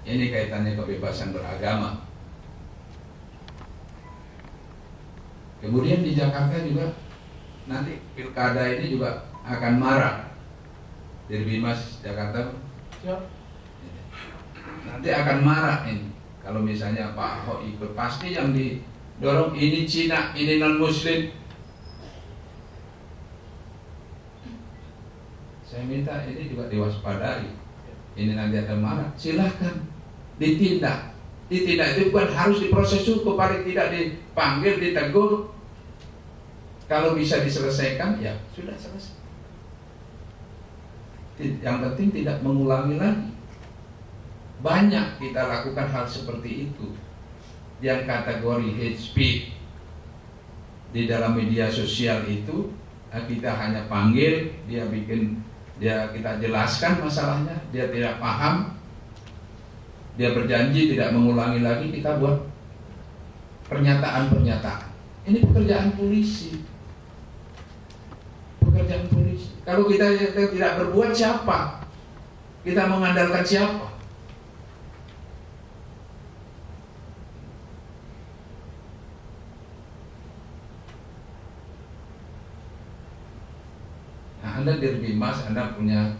Ini kaitannya kebebasan beragama. Kemudian di Jakarta juga nanti pilkada ini juga akan marah. Dirbimas Jakarta nanti akan marah ini. Kalau misalnya Pak Ahok ikut, pasti yang didorong ini Cina, ini non Muslim. Saya minta ini juga diwaspadai. Ini nanti akan marah. Silahkan ditindak. Ditindak itu bukan harus diproses hukum, paling tidak dipanggil, ditegur. Kalau bisa diselesaikan, ya sudah selesai. Yang penting tidak mengulangi lagi. Banyak kita lakukan hal seperti itu. Yang kategori hate speech di dalam media sosial itu, kita hanya panggil, kita jelaskan masalahnya, dia tidak paham, dia berjanji tidak mengulangi lagi, kita buat pernyataan-pernyataan. Ini pekerjaan polisi. Pekerjaan polisi. Kalau kita tidak berbuat, siapa? Kita mengandalkan siapa? Nah, Anda Dirbimas, Anda punya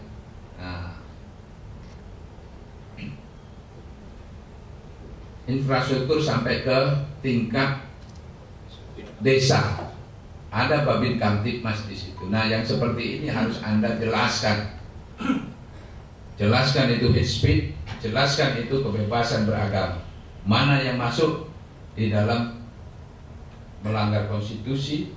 infrastruktur sampai ke tingkat desa. Ada Babin Kamtipmas di situ. Nah, yang seperti ini harus Anda jelaskan. Jelaskan itu hate speech, jelaskan itu kebebasan beragama. Mana yang masuk di dalam melanggar konstitusi,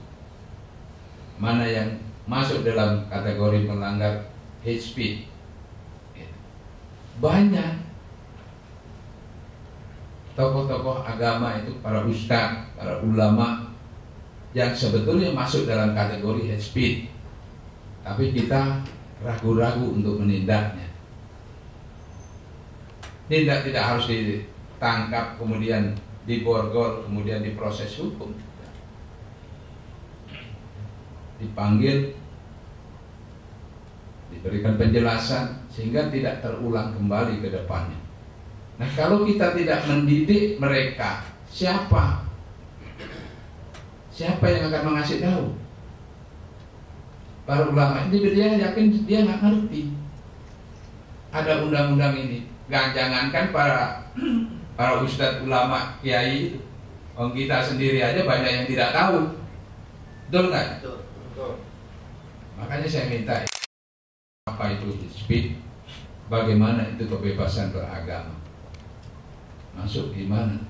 mana yang masuk dalam kategori melanggar hate speech. Banyak tokoh-tokoh agama itu, para ustadz, para ulama yang sebetulnya masuk dalam kategori hate speech, tapi kita ragu-ragu untuk menindaknya. Tidak harus ditangkap kemudian diborgol kemudian diproses hukum. Dipanggil, diberikan penjelasan sehingga tidak terulang kembali ke depannya. Nah, kalau kita tidak mendidik mereka, siapa yang akan mengasih tahu? Para ulama ini, dia yakin dia nggak ngerti. Ada undang-undang ini. Jangankan para ustadz ulama kiai itu, kita sendiri aja banyak yang tidak tahu. Betul nggak? Betul. Makanya saya minta, apa itu hate speech? Bagaimana itu kebebasan beragama? Masuk di mana?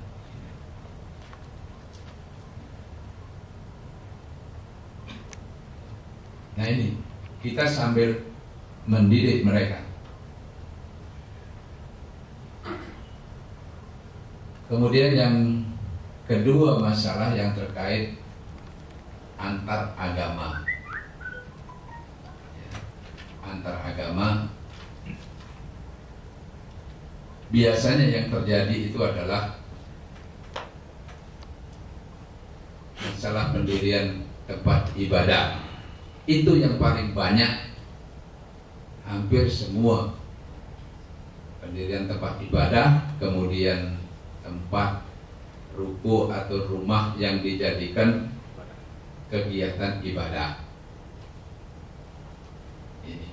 Nah, ini kita sambil mendidik mereka. Kemudian yang kedua, masalah yang terkait antar agama. Antar agama, biasanya yang terjadi itu adalah masalah pendirian tempat ibadah. Itu yang paling banyak. Hampir semua pendirian tempat ibadah, kemudian tempat ruku atau rumah yang dijadikan kegiatan ibadah. Ini.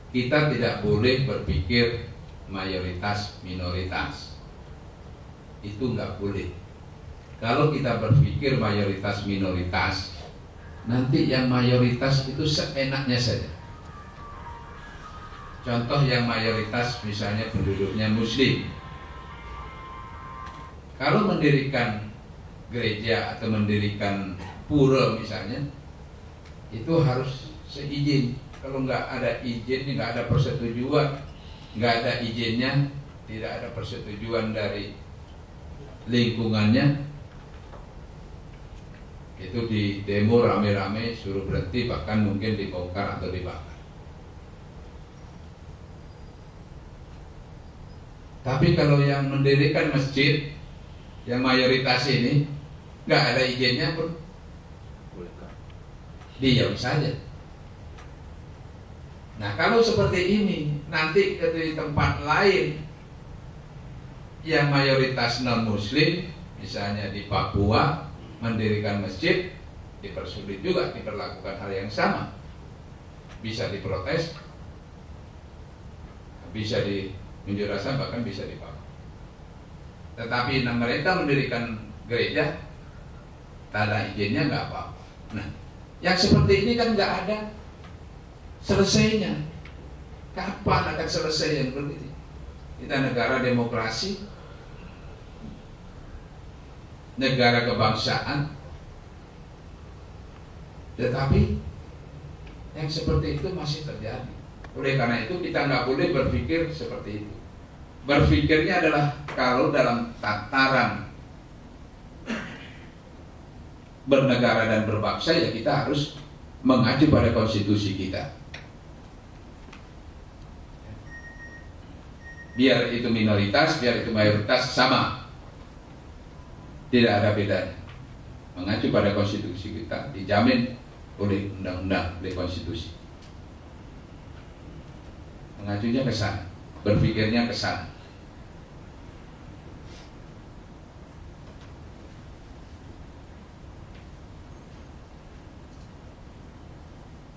Kita tidak boleh berpikir mayoritas minoritas. Itu nggak boleh. Kalau kita berpikir mayoritas minoritas, nanti yang mayoritas itu seenaknya saja. Contoh yang mayoritas misalnya penduduknya Muslim. Kalau mendirikan gereja atau mendirikan pura misalnya, itu harus seizin. Kalau nggak ada izin, nggak ada persetujuan, nggak ada izinnya, tidak ada persetujuan dari lingkungannya, itu di demo rame-rame, suruh berhenti, bahkan mungkin dibongkar atau dibakar. Tapi kalau yang mendirikan masjid, yang mayoritas ini nggak ada izinnya pun, diam saja. Nah, kalau seperti ini, nanti di tempat lain yang mayoritas non-muslim, misalnya di Papua, mendirikan masjid, dipersulit juga, diperlakukan hal yang sama. Bisa diprotes, bisa diunjuk rasa, bahkan bisa dipaksa. Tetapi mereka mendirikan gereja, tanda izinnya nggak apa-apa. Nah, yang seperti ini kan nggak ada selesainya. Kapan akan selesai yang seperti ini? Kita negara demokrasi, negara kebangsaan, tetapi yang seperti itu masih terjadi. Oleh karena itu kita nggak boleh berpikir seperti itu. Berpikirnya adalah kalau dalam tataran bernegara dan berbangsa, ya kita harus mengacu pada konstitusi kita. Biar itu minoritas, biar itu mayoritas, sama, tidak ada bedanya. Mengacu pada konstitusi kita, dijamin oleh undang-undang, oleh konstitusi. Mengacunya ke sana, berpikirnya ke sana.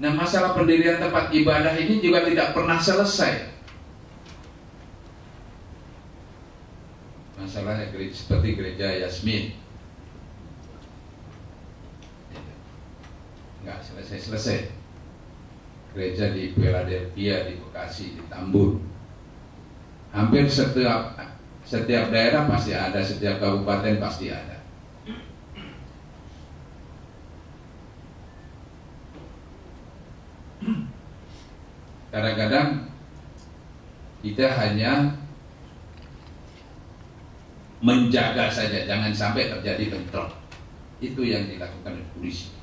Nah, masalah pendirian tempat ibadah ini juga tidak pernah selesai. Masalahnya seperti gereja Yasmin, nggak selesai-selesai. Gereja di Philadelphia, di Bekasi, di Tambun, hampir setiap daerah pasti ada, setiap kabupaten pasti ada. Kadang-kadang kita hanya menjaga saja, jangan sampai terjadi bentrok. Itu yang dilakukan oleh polisi.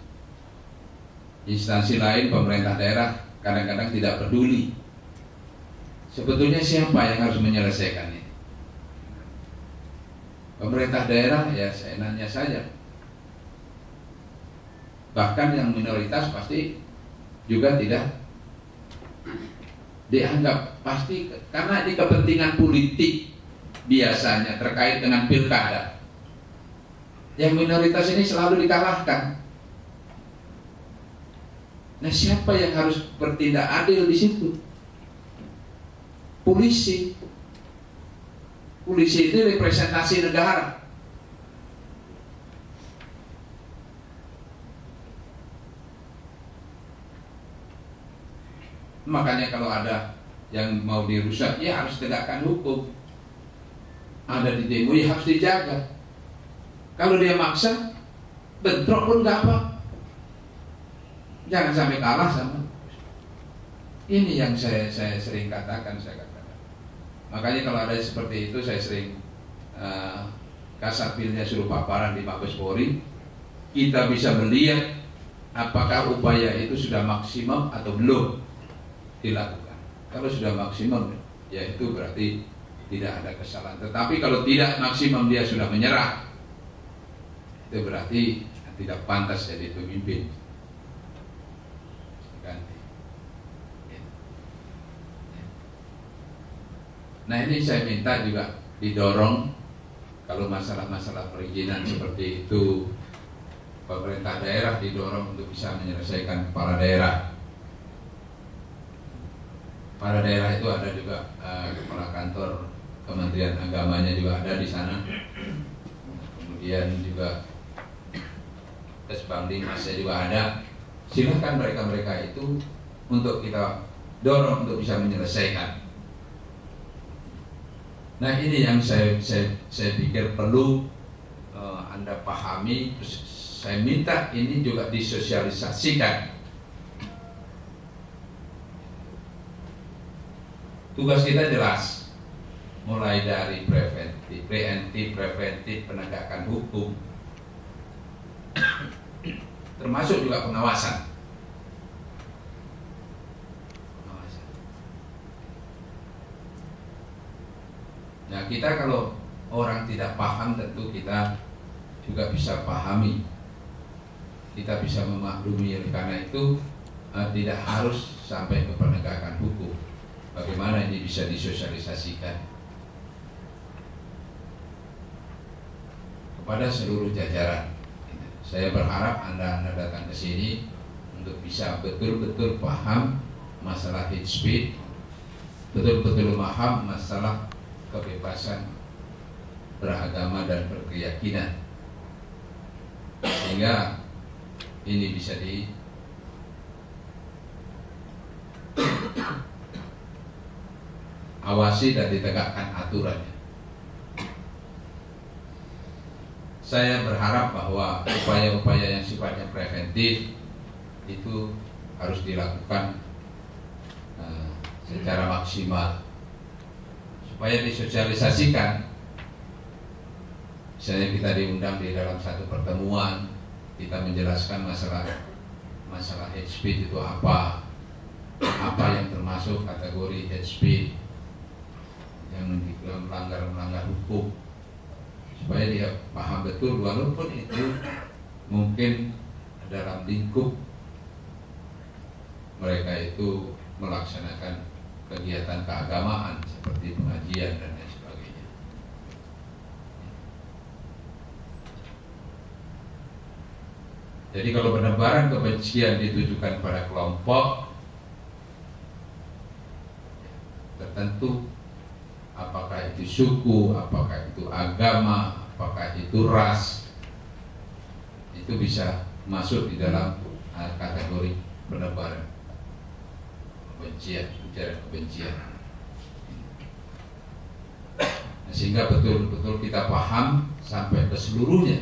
Instansi lain, pemerintah daerah, kadang-kadang tidak peduli. Sebetulnya siapa yang harus menyelesaikan ini? Pemerintah daerah, ya seenaknya saja. Bahkan yang minoritas pasti juga tidak dianggap, pasti karena ini kepentingan politik. Biasanya terkait dengan pilkada, yang minoritas ini selalu dikalahkan. Nah, siapa yang harus bertindak adil di situ? Polisi. Polisi itu representasi negara. Makanya kalau ada yang mau dirusak, ya harus tegakkan hukum. Ada di demo, ya harus dijaga. Kalau dia maksa, bentrok pun gak apa. Jangan sampai kalah sama. Ini yang saya sering katakan, Makanya kalau ada seperti itu, saya sering Kasatpilnya suruh paparan di Mabes Polri. Kita bisa melihat apakah upaya itu sudah maksimum atau belum dilakukan. Kalau sudah maksimum, ya itu berarti tidak ada kesalahan. Tetapi kalau tidak maksimum, dia sudah menyerah, itu berarti tidak pantas jadi pemimpin. Ganti. Nah, ini saya minta juga didorong. Kalau masalah-masalah perizinan seperti itu, pemerintah daerah didorong untuk bisa menyelesaikan kepala daerah. Kepala daerah itu ada juga kepala kantor Kementerian Agamanya juga ada di sana. Kemudian juga Kesbangdimasnya juga ada. Silakan mereka itu untuk kita dorong untuk bisa menyelesaikan. Nah, ini yang saya pikir perlu Anda pahami. Saya minta ini juga disosialisasikan. Tugas kita jelas. Mulai dari preventif, penegakan hukum, termasuk juga pengawasan. Nah, kita kalau orang tidak paham, tentu kita juga bisa pahami, kita bisa memaklumi. Karena itu tidak harus sampai ke penegakan bagaimana ini bisa disosialisasikan kepada seluruh jajaran. Saya berharap Anda datang ke sini untuk bisa betul-betul paham masalah hate speech, betul-betul paham masalah kebebasan beragama dan berkeyakinan, sehingga ini bisa diawasi dan ditegakkan aturannya. Saya berharap bahwa upaya-upaya yang sifatnya preventif itu harus dilakukan secara maksimal supaya disosialisasikan. Misalnya kita diundang di dalam satu pertemuan, kita menjelaskan masalah hate speech itu apa yang termasuk kategori hate speech yang melanggar hukum, supaya dia paham betul, walaupun itu mungkin dalam lingkup mereka itu melaksanakan kegiatan keagamaan seperti pengajian dan lain sebagainya. Jadi kalau penebaran kebencian ditujukan pada kelompok tertentu, apakah itu suku, apakah itu agama, apakah itu ras, itu bisa masuk di dalam kategori penebaran kebencian, ujaran kebencian. Sehingga betul-betul kita paham sampai ke seluruhnya.